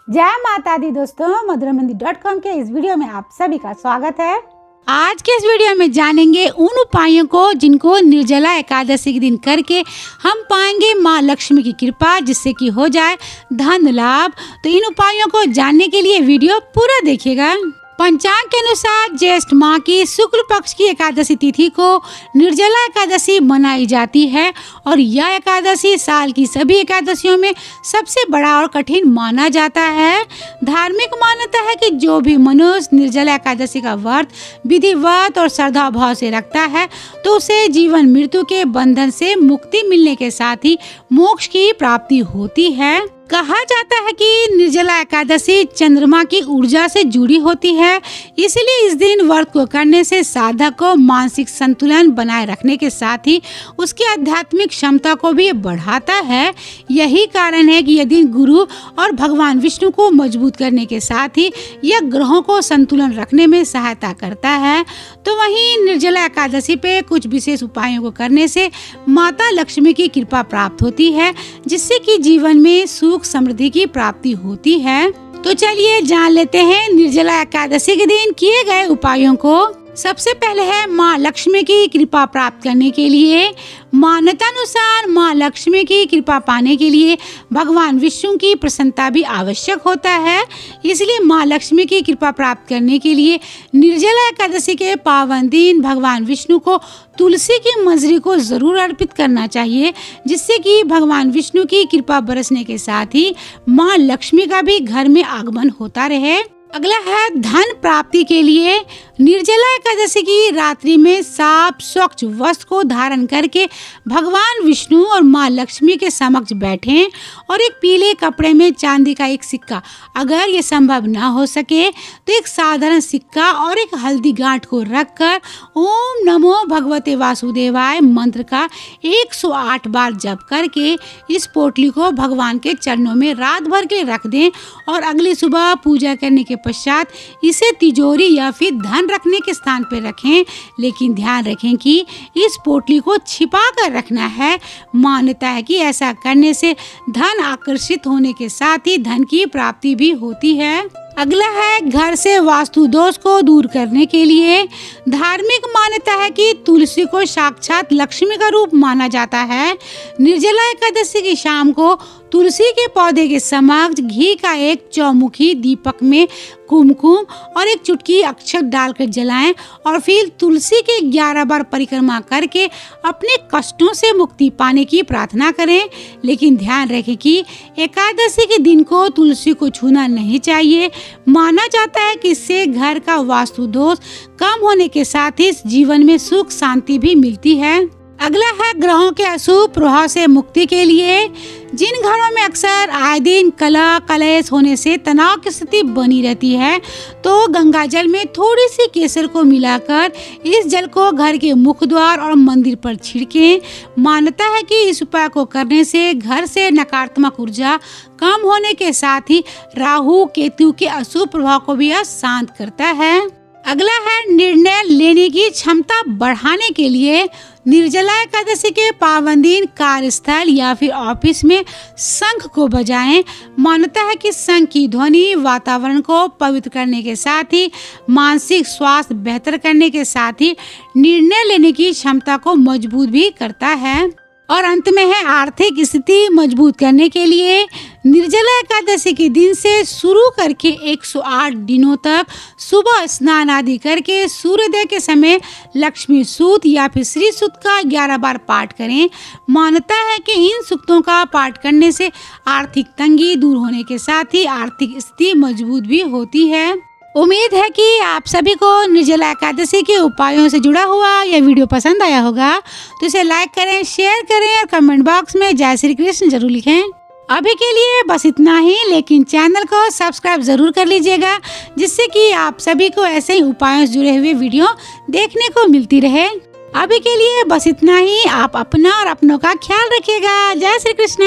जय माता दी दोस्तों, मधुरामंदिर.com के इस वीडियो में आप सभी का स्वागत है। आज के इस वीडियो में जानेंगे उन उपायों को जिनको निर्जला एकादशी के दिन करके हम पाएंगे माँ लक्ष्मी की कृपा, जिससे कि हो जाए धन लाभ। तो इन उपायों को जानने के लिए वीडियो पूरा देखिएगा। पंचांग के अनुसार ज्येष्ठ माह की शुक्ल पक्ष की एकादशी तिथि को निर्जला एकादशी मनाई जाती है और यह एकादशी साल की सभी एकादशियों में सबसे बड़ा और कठिन माना जाता है। धार्मिक मान्यता है कि जो भी मनुष्य निर्जला एकादशी का व्रत विधिवत और श्रद्धा भाव से रखता है तो उसे जीवन मृत्यु के बंधन से मुक्ति मिलने के साथ ही मोक्ष की प्राप्ति होती है। कहा जाता है कि निर्जला एकादशी चंद्रमा की ऊर्जा से जुड़ी होती है, इसलिए इस दिन व्रत को करने से साधक को मानसिक संतुलन बनाए रखने के साथ ही उसकी आध्यात्मिक क्षमता को भी बढ़ाता है। यही कारण है कि यह दिन गुरु और भगवान विष्णु को मजबूत करने के साथ ही यह ग्रहों को संतुलन रखने में सहायता करता है। तो वहीं निर्जला एकादशी पे कुछ विशेष उपायों को करने से माता लक्ष्मी की कृपा प्राप्त होती है, जिससे कि जीवन में सुख समृद्धि की प्राप्ति होती है। तो चलिए जान लेते हैं निर्जला एकादशी के दिन किए गए उपायों को। सबसे पहले है माँ लक्ष्मी की कृपा प्राप्त करने के लिए। मान्यता अनुसार माँ लक्ष्मी की कृपा पाने के लिए भगवान विष्णु की प्रसन्नता भी आवश्यक होता है, इसलिए माँ लक्ष्मी की कृपा प्राप्त करने के लिए निर्जला एकादशी के पावन दिन भगवान विष्णु को तुलसी की मंजरी को जरूर अर्पित करना चाहिए, जिससे कि भगवान विष्णु की कृपा बरसने के साथ ही माँ लक्ष्मी का भी घर में आगमन होता रहे। अगला है धन प्राप्ति के लिए। निर्जला एकादशी की रात्रि में साफ स्वच्छ वस्त्र को धारण करके भगवान विष्णु और माँ लक्ष्मी के समक्ष बैठें और एक पीले कपड़े में चांदी का एक सिक्का, अगर ये संभव ना हो सके तो एक साधारण सिक्का और एक हल्दी गांठ को रखकर ओम नमो भगवते वासुदेवाय मंत्र का 108 बार जप करके इस पोटली को भगवान के चरणों में रात भर के रख दें और अगली सुबह पूजा करने के पश्चात इसे तिजोरी या फिर धन रखने के स्थान पर रखें, लेकिन ध्यान रखें कि इस पोटली को छिपा कर रखना है। मान्यता है कि ऐसा करने से धन आकर्षित होने के साथ ही धन की प्राप्ति भी होती है। अगला है घर से वास्तु दोष को दूर करने के लिए। धार्मिक मान्यता है कि तुलसी को साक्षात लक्ष्मी का रूप माना जाता है। निर्जला एकादशी की शाम को तुलसी के पौधे के समक्ष घी का एक चौमुखी दीपक में कुमकुम और एक चुटकी अक्षत डालकर जलाएं और फिर तुलसी के 11 बार परिक्रमा करके अपने कष्टों से मुक्ति पाने की प्रार्थना करें। लेकिन ध्यान रखें कि एकादशी के दिन को तुलसी को छूना नहीं चाहिए। माना जाता है कि इससे घर का वास्तु दोष कम होने के साथ ही जीवन में सुख शांति भी मिलती है। अगला है ग्रहों के अशुभ प्रभाव से मुक्ति के लिए। जिन घरों में अक्सर आए दिन कलह कलेश होने से तनाव की स्थिति बनी रहती है, तो गंगा जल में थोड़ी सी केसर को मिलाकर इस जल को घर के मुख्य द्वार और मंदिर पर छिड़कें। मान्यता है कि इस उपाय को करने से घर से नकारात्मक ऊर्जा कम होने के साथ ही राहु केतु के अशुभ प्रभाव को भी यह शांत करता है। अगला है निर्णय लेने की क्षमता बढ़ाने के लिए। निर्जला एकादशी के पावन दिन कार्यस्थल या फिर ऑफिस में शंख को बजाएं। मान्यता है कि शंख की ध्वनि वातावरण को पवित्र करने के साथ ही मानसिक स्वास्थ्य बेहतर करने के साथ ही निर्णय लेने की क्षमता को मजबूत भी करता है। और अंत में है आर्थिक स्थिति मजबूत करने के लिए। निर्जला एकादशी के दिन से शुरू करके 108 दिनों तक सुबह स्नान आदि करके सूर्योदय के समय लक्ष्मी सूक्त या फिर श्री सूक्त का 11 बार पाठ करें। मान्यता है कि इन सूक्तों का पाठ करने से आर्थिक तंगी दूर होने के साथ ही आर्थिक स्थिति मजबूत भी होती है। उम्मीद है कि आप सभी को निर्जला एकादशी के उपायों से जुड़ा हुआ यह वीडियो पसंद आया होगा, तो इसे लाइक करें, शेयर करें और कमेंट बॉक्स में जय श्री कृष्ण जरूर लिखें। अभी के लिए बस इतना ही, लेकिन चैनल को सब्सक्राइब जरूर कर लीजिएगा, जिससे कि आप सभी को ऐसे ही उपायों से जुड़े हुए वीडियो देखने को मिलती रहे। अभी के लिए बस इतना ही। आप अपना और अपनों का ख्याल रखिएगा। जय श्री कृष्ण।